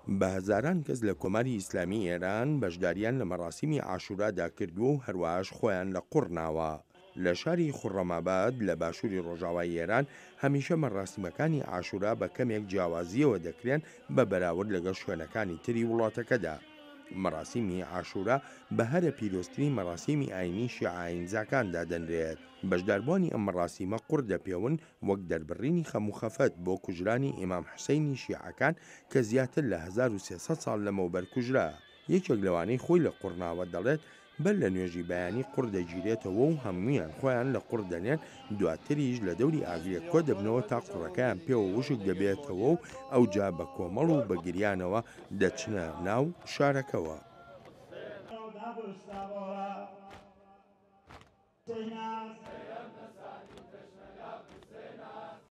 بە هەزاران کەس لە کۆماری ئیسلامی ئێران بەشداریان لە مەڕاسیمی عاشورادا کردووە و هەروەهاش خۆیان لە قوڕ ناوە. لە شاری خوڕەماباد لە باشووری ڕۆژاوای ئێران هەمیشە مەڕاسیمەکانی عاشورا بە کەمێک جیاوازیەوە دەکرێن بە بەراورد لەگەڵ شوێنەکانی تری وڵاتەکەدا. مەڕاسیمی عاشورا بە هەرە پیرۆستترین مەڕاسیمی ئاینی شیعائینزاکاندا دەنرێت. بەشداربوونی ئەم مەڕاسیمە قوڕ دەپێون وەک دەربڕینی خەموخەفەت بۆ کوژرانی ئیمام حوسەینی شیعەکان کە زیاتر لە 1300 ساڵ لەمەوبەر کوژرا. یەکێک لەوانەی خۆی لە قوڕناوە دەڵێت بەر لە نوێژی بەیانی قوڕ دەگیرێتەوە و هەمویان خۆیان لە قوڕ دەنێن، دواتریش لە دەوری ئاگرێک کۆ دەبنەوە تا قوڕەکەیان پێوە وشک دەبێتەوە و ئەوجا بە کۆمەڵ و بە گریانەوە دەچنە ناو شارەکەوە.